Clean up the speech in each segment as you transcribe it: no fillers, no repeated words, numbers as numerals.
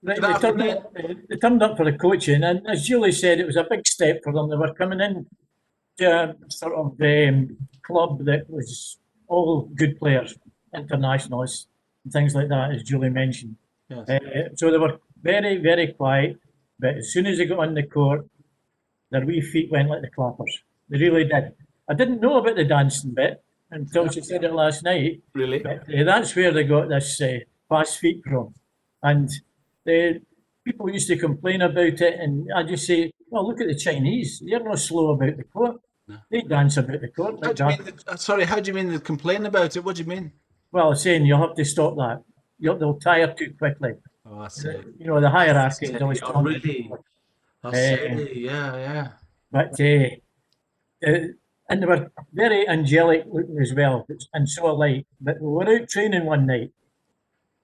Right, Good afternoon. they turned up for the coaching, and as Julie said, it was a big step for them. They were coming in to a sort of club that was all good players, internationalists, and things like that, as Julie mentioned. Yes. So they were very, very quiet, but as soon as they got on the court, their wee feet went like the clappers. They really did. I didn't know about the dancing bit until she said it last night. Really? But that's where they got this fast feet from. And the people used to complain about it, and I just say, well, look at the Chinese. They're not slow about the court. No. They dance about the court. How do you mean? Sorry, how do you mean they complain about it? What do you mean? Well, saying you'll have to stop that. They'll tire too quickly. Oh, I see. You know, the hierarchy is always Oh, really? I see. Yeah. But and they were very angelic looking as well, and so alike. But we were out training one night,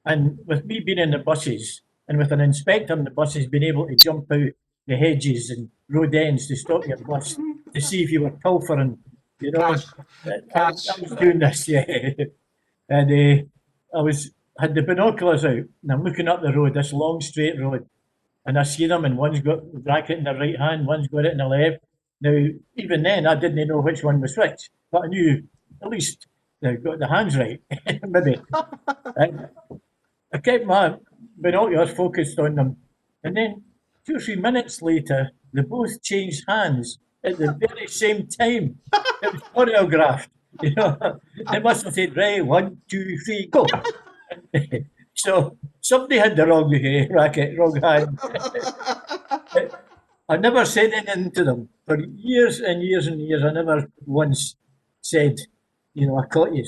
and with me being in the buses, and with an inspector in the buses being able to jump out the hedges and road ends to stop your bus to see if you were pilfering, you know. I was doing this, yeah. And had the binoculars out, and I'm looking up the road, this long straight road, and I see them, and one's got the racket in the right hand, one's got it in the left. Now, even then, I didn't know which one was which, but I knew at least they got the hands right, maybe. I kept my binoculars focused on them, and then 2 or 3 minutes later, they both changed hands at the very same time. It was choreographed, you know. They must have said, right, 1, 2, 3, go. So somebody had the wrong racket, wrong hand. I never said anything to them for years and years and years. I never once said, you know, I caught you.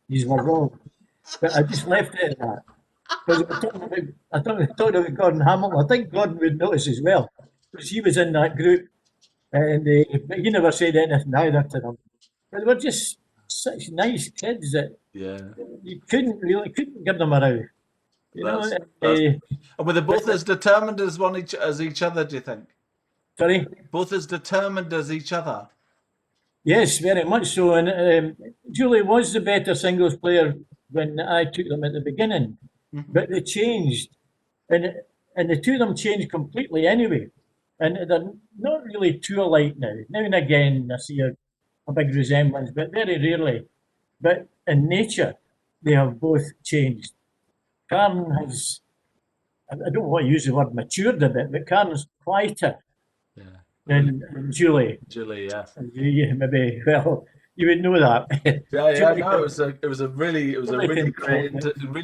You were wrong. But I just left it at that. Because I talked about Gordon Hamilton. I think Gordon would notice as well, because he was in that group, and but he never said anything either to them. But they were just such nice kids that you couldn't give them a row. You know, and were they both as determined as each other? Do you think? Sorry, both as determined as each other. Yes, very much so. And Julie was the better singles player when I took them at the beginning, but they changed, and the two of them changed completely anyway. And they're not really too alike now. Now and again, I see a big resemblance, but very rarely. But in nature, they have both changed. Karen has, I don't want to use the word matured a bit, but Karen's quieter than Julie. Julie, yes. Maybe, well, you would know that. Yeah. No, it was a really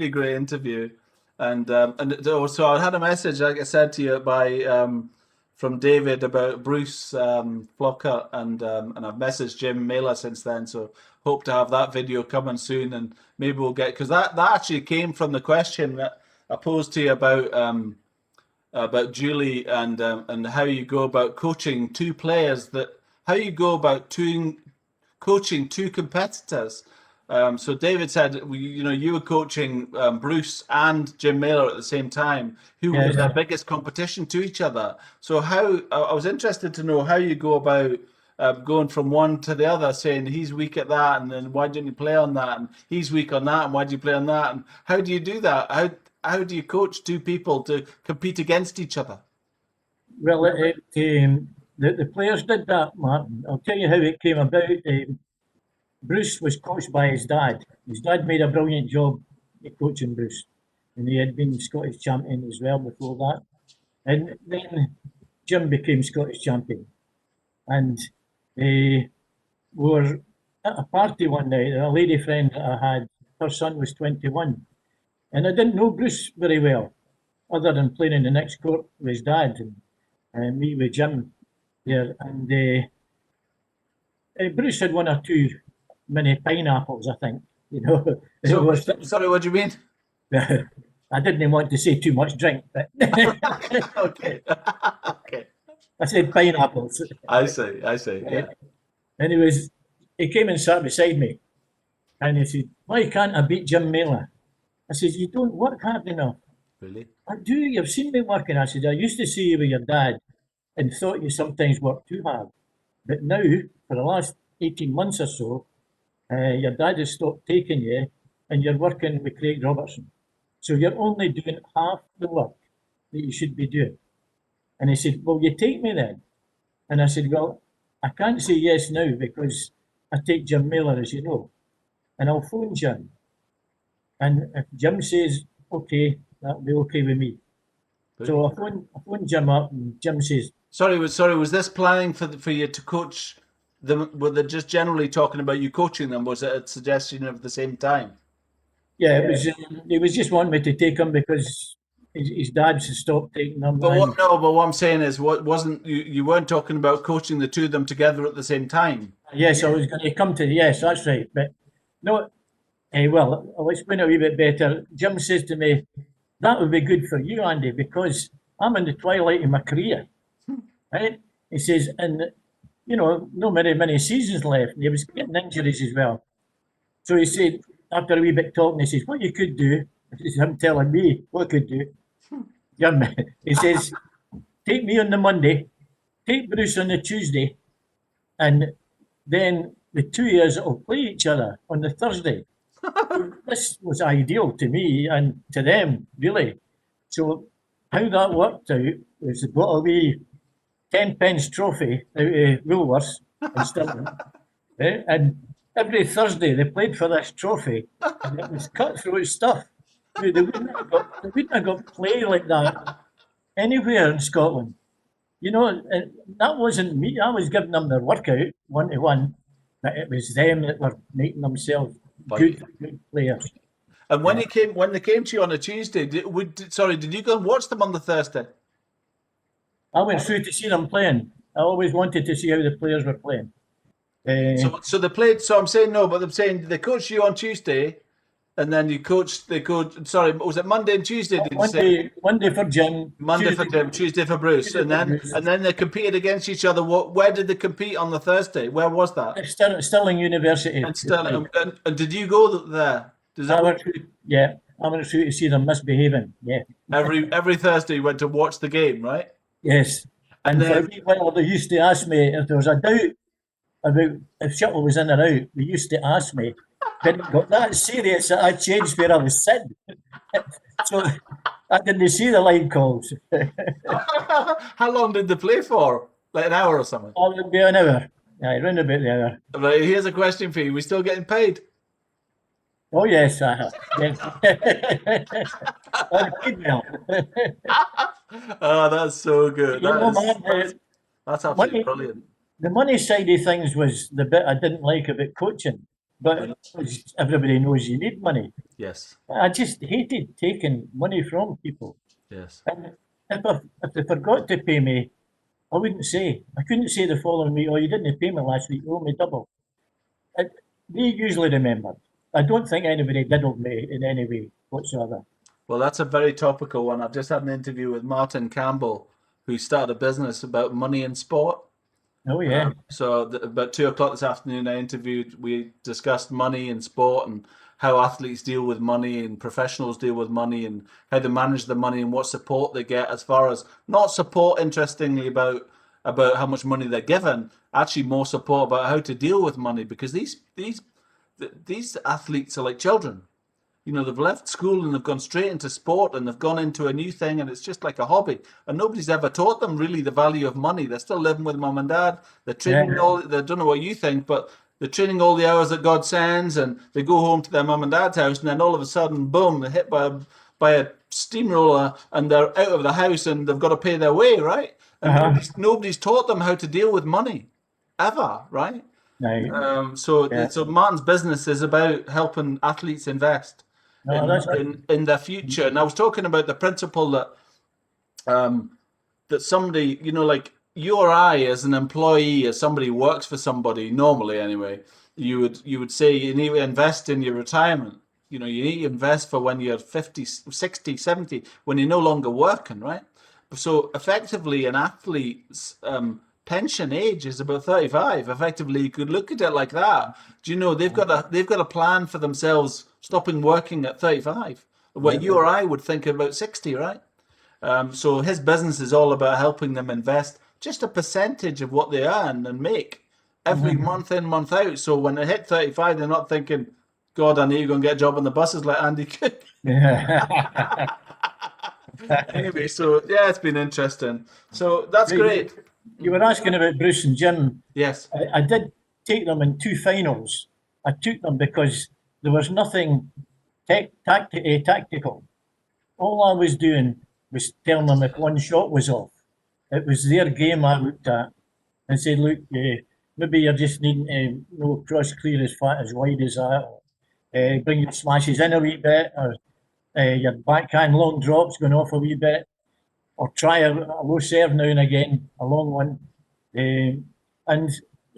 great interview, and so I had a message, like I said to you, from David about Bruce Flockhart, and I've messaged Jim Mailer since then. So hope to have that video coming soon, and maybe we'll get, because that actually came from the question that I posed to you about Julie and how you go about coaching two players, how you go about coaching two competitors. So David said, you were coaching Bruce and Jim Mailer at the same time, who was their biggest competition to each other. So I was interested to know how you go about going from one to the other, saying he's weak at that, and then why didn't you play on that? And he's weak on that, and why do you play on that? And how do you do that? How do you coach two people to compete against each other? Well, the players did that, Martin. I'll tell you how it came about. Bruce was coached by his dad. His dad made a brilliant job at coaching Bruce, and he had been Scottish champion as well before that. And then Jim became Scottish champion. And we were at a party one night, and a lady friend that I had, her son was 21. And I didn't know Bruce very well, other than playing in the next court with his dad and me with Jim there. And Bruce had 1 or 2 mini pineapples, I think. So, sorry, what do you mean? I didn't want to say too much drink, but okay. I said pineapples. I see. Yeah. Anyways, he came and sat beside me, and he said, "Why can't I beat Jim Mailer?" I said, "You don't work hard enough." Really? "I do. You've seen me working." I said, "I used to see you with your dad and thought you sometimes worked too hard. But now, for the last 18 months or so, your dad has stopped taking you and you're working with Craig Robertson. So you're only doing half the work that you should be doing. And he said, well, you take me then. And I said, well, I can't say yes now because I take Jim Mailer, as you know, and I'll phone Jim. And if Jim says, okay, that'll be okay with me. So I phoned Jim up, and Jim says, Sorry, was this planning for you to coach them? Were they just generally talking about you coaching them? Was it a suggestion of the same time? yeah, it was. He was just wanting me to take him because his dad's stopped taking him. But what I'm saying is, what wasn't you weren't talking about coaching the two of them together at the same time? Yes, I was going to come to yes, that's right. But no, well, I'll explain it a wee bit better. Jim says to me, that would be good for you, Andy, because I'm in the twilight of my career. Right? He says, and no many seasons left. And he was getting injuries as well. So he said, after a wee bit talking, he says, what you could do, this is him telling me what I could do. Jim, he says, take me on the Monday, take Bruce on the Tuesday, and then the 2 years will play each other on the Thursday. This was ideal to me and to them, really. So how that worked out was they got a wee 10-pence trophy out of Woolworths in Stirling. And every Thursday they played for this trophy, and it was cutthroat stuff. They wouldn't have got play like that anywhere in Scotland. That wasn't me. I was giving them their workout 1-to-1, but it was them that were making themselves good players. And when they came to you on a Tuesday, did you go and watch them on the Thursday? I went through to see them playing. I always wanted to see how the players were playing. So they played. So I'm saying no, but I'm saying they coached you on Tuesday, and then you coached. Sorry, was it Monday and Tuesday? Did you say Monday for Jim, Tuesday for Bruce, and then they competed against each other. Where did they compete on the Thursday? Where was that? Stirling University. And Stirling. And did you go there? I went through to see them misbehaving. Yeah. Every Thursday you went to watch the game, right? Yes. And for a wee while they used to ask me if there was a doubt about if Shuttle was in or out. They used to ask me. Then it got that serious that I changed where I was sitting. So I didn't see the line calls. How long did they play for? Like an hour or something? Oh, it'd be an hour. Yeah, around about the hour. Right, here's a question for you. We still getting paid? Oh yes, yes. Oh, that's so good. That's absolutely brilliant. The money side of things was the bit I didn't like about coaching, but everybody knows you need money. Yes. I just hated taking money from people. Yes. And if they forgot to pay me, I wouldn't say. I couldn't say the following week, oh, you didn't pay me last week, you owe me double. They usually remembered. I don't think anybody diddled me in any way whatsoever. Well, that's a very topical one. I've just had an interview with Martin Campbell, who started a business about money in sport. Oh, yeah. So about 2:00 this afternoon, we discussed money in sport and how athletes deal with money and professionals deal with money and how they manage the money and what support they get, as far as not support, interestingly, about how much money they're given, actually more support about how to deal with money, because these athletes are like children. They've left school and they've gone straight into sport and they've gone into a new thing, and it's just like a hobby. And nobody's ever taught them really the value of money. They're still living with mum and dad. They're training they don't know what you think, but they're training all the hours that God sends, and they go home to their mum and dad's house, and then all of a sudden, boom, they're hit by a steamroller and they're out of the house and they've got to pay their way, right? And nobody's taught them how to deal with money, ever, right? Right. So Martin's business is about helping athletes invest in their future. And I was talking about the principle that that somebody, like you or I, as an employee, as somebody who works for somebody, normally anyway, you would say you need to invest in your retirement. You need to invest for when you're 50, 60, 70, when you're no longer working, right? So effectively, an athlete's pension age is about 35. Effectively, you could look at it like that. Do you know they've got a plan for themselves stopping working at 35? What you or I would think about 60, right? So his business is all about helping them invest just a percentage of what they earn and make every month in, month out. So when they hit 35, they're not thinking, God, I need to go and get a job on the buses like Andy Cooke. Anyway, so yeah, it's been interesting. So that's great. You were asking about Bruce and Jim. Yes. I did take them in 2 finals. I took them because there was nothing tactical. All I was doing was telling them if one shot was off. It was their game I looked at and said, look, maybe you're just needing to cross clear as far as wide as that. Bring your smashes in a wee bit, or your backhand long drops going off a wee bit, or try a low serve now and again, a long one. And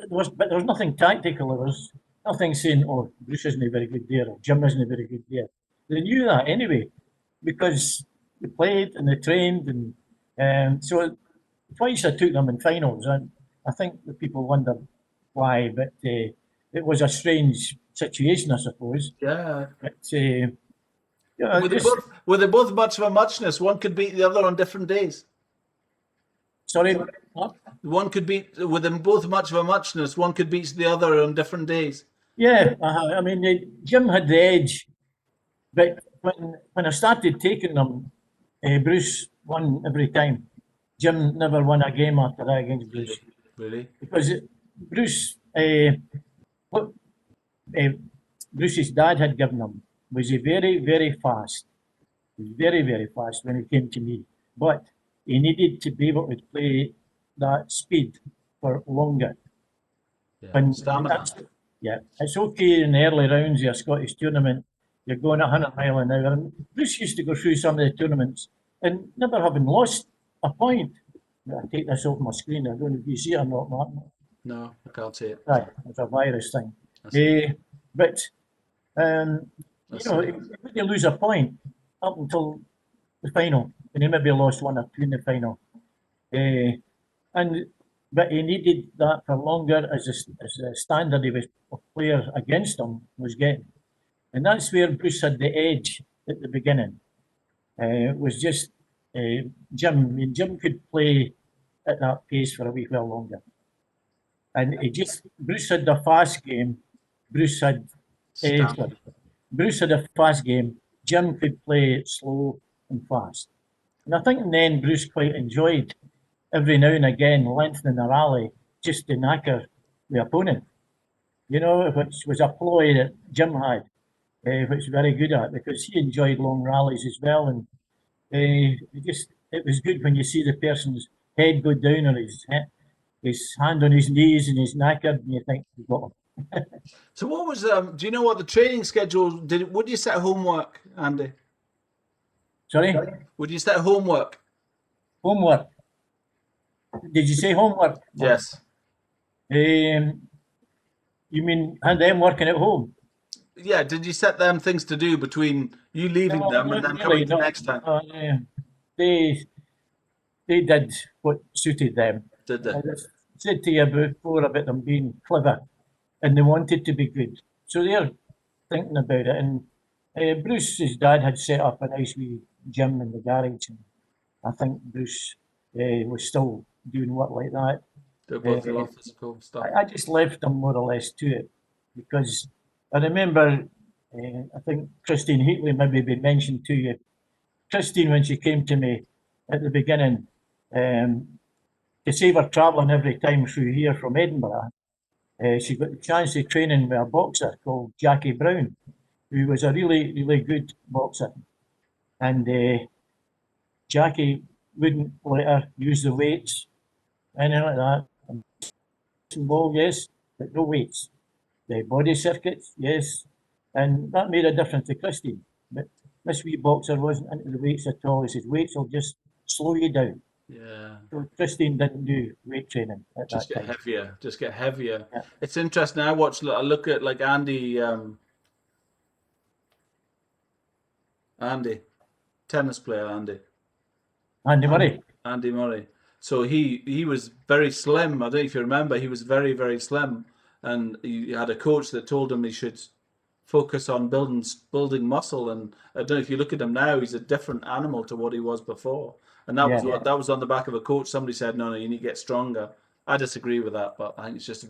but there was nothing tactical. There was nothing saying, "Oh, Bruce isn't very good there," or "Jim isn't very good there." They knew that anyway, because they played and they trained, and so twice I took them in finals, and I think the people wonder why, but it was a strange situation, I suppose. Yeah. But Were they both much of a muchness? One could beat the other on different days. Sorry, what? One could beat, with them both much of a muchness, one could beat the other on different days. Yeah, I mean, Jim had the edge, but when I started taking them, Bruce won every time. Jim never won a game after that against Bruce. Really? Because Bruce, what Bruce's dad had given him was a very, very fast. Very, very fast when it came to me. But he needed to be able to play that speed for longer. Yeah. And Stamina. yeah, it's okay in the early rounds of a Scottish tournament. You're going 100 mile an hour. And Bruce used to go through some of the tournaments and never having lost a point. I take this off my screen. I don't know if you see it or not, Martin. No, I can't see it. Right, it's a virus thing. But he wouldn't lose a point up until the final, and he maybe lost 1 or 2 in the final. But he needed that for longer as a standard he was of player against him was getting, and that's where Bruce had the edge at the beginning. It was just Jim. I mean, Jim could play at that pace for a wee while longer, and Bruce had the fast game. Bruce had Bruce had a fast game. Jim could play slow and fast. And I think in the end, Bruce quite enjoyed every now and again lengthening a rally just to knacker the opponent, which was a ploy that Jim had, which was very good at because he enjoyed long rallies as well. And it was good when you see the person's head go down or his hand on his knees and he's knackered and you think, you got him. So what was do you know what the training schedule did? Would you set homework, Andy? Sorry? Would you set homework? Homework. Did you say homework? Yes. You mean and them working at home? Yeah. Did you set them things to do between you leaving them and then coming the next time? They did what suited them. Did they? I said to you before about them being clever, and they wanted to be good. So they're thinking about it. And Bruce's dad had set up a nice wee gym in the garage, and I think Bruce was still doing work like that. They're both a lot of physical stuff. I just left them more or less to it because I remember, I think Christine Heatley maybe been mentioned to you. Christine, when she came to me at the beginning, to save her travelling every time through here from Edinburgh, she got the chance of training with a boxer called Jackie Brown, who was a really, really good boxer. And Jackie wouldn't let her use the weights, anything like that. Ball, yes, but no weights. The body circuits, yes. And that made a difference to Christine. But this wee boxer wasn't into the weights at all. He says, weights will just slow you down. Yeah. So Christine didn't do weight training at Just that get time. heavier. Just get heavier. Yeah. It's interesting. I look at like Andy, tennis player Andy Murray. Andy Murray. So he was very slim. I don't know if you remember. He was very, very slim, and he had a coach that told him he should focus on building muscle. And I don't know if you look at him now, he's a different animal to what he was before. And that was on the back of a coach. Somebody said, no, you need to get stronger. I disagree with that, but I think it's just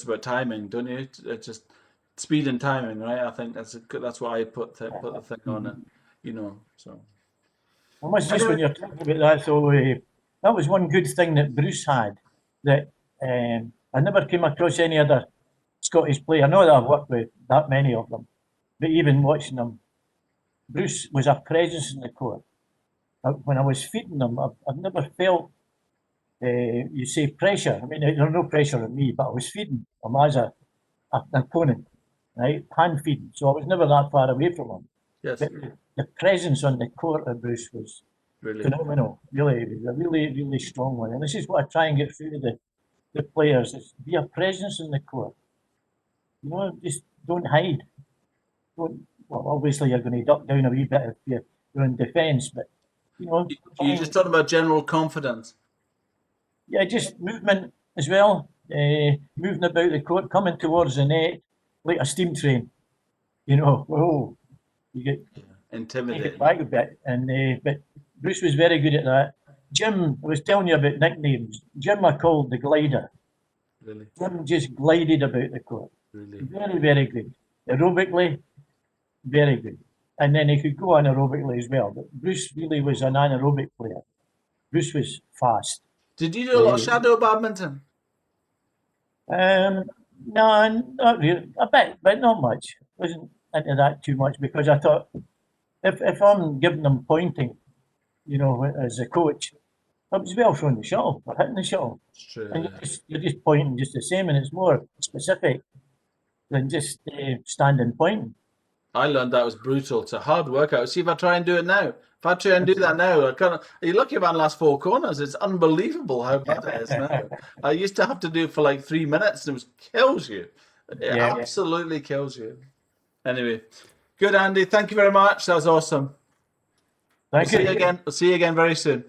about timing, don't you? It's just speed and timing, right? I think that's what I put the thing on it, so. I must just, when you're talking about that, so that was one good thing that Bruce had, that I never came across any other Scottish player. I know that I've worked with that many of them, but even watching them, Bruce was a presence in the court. When I was feeding them, I've never felt, you say pressure. I mean, there's no pressure on me, but I was feeding him as an opponent, right? Hand feeding. So I was never that far away from him. Yes, But the presence on the court of Bruce was really. phenomenal. Really, it was a really, really strong one. And this is what I try and get through to the players: is be a presence in the court. You know, just don't hide. Don't. Well, obviously you're going to duck down a wee bit if you're in defence, but you know, You're just talking about general confidence. yeah, just movement as well. Moving about the court, coming towards the net like a steam train. You know, oh, you get take Intimidating. it back a bit. And but Bruce was very good at that. Jim, I was telling you about nicknames. Jim I called the glider. Really, Jim just glided about the court. really. Very, very good. Aerobically, very good. And then he could go anaerobically as well. But Bruce really was an anaerobic player. Bruce was fast. Did you do a lot of shadow badminton? No, not really. A bit, but not much. Wasn't into that too much because I thought if I'm giving them pointing, you know, as a coach, I was well throwing the shuttle or hitting the shuttle. It's true. And you're just pointing just the same, and it's more specific than just standing pointing. I learned that was brutal. It's a hard workout. See if I try and do it now. If I try and do that now, I can't. You're lucky about the last 4 corners. It's unbelievable how bad it is now. I used to have to do it for like 3 minutes, and it kills you. It absolutely kills you. Anyway, good, Andy. Thank you very much. That was awesome. Thank you. See you again. We'll see you again very soon.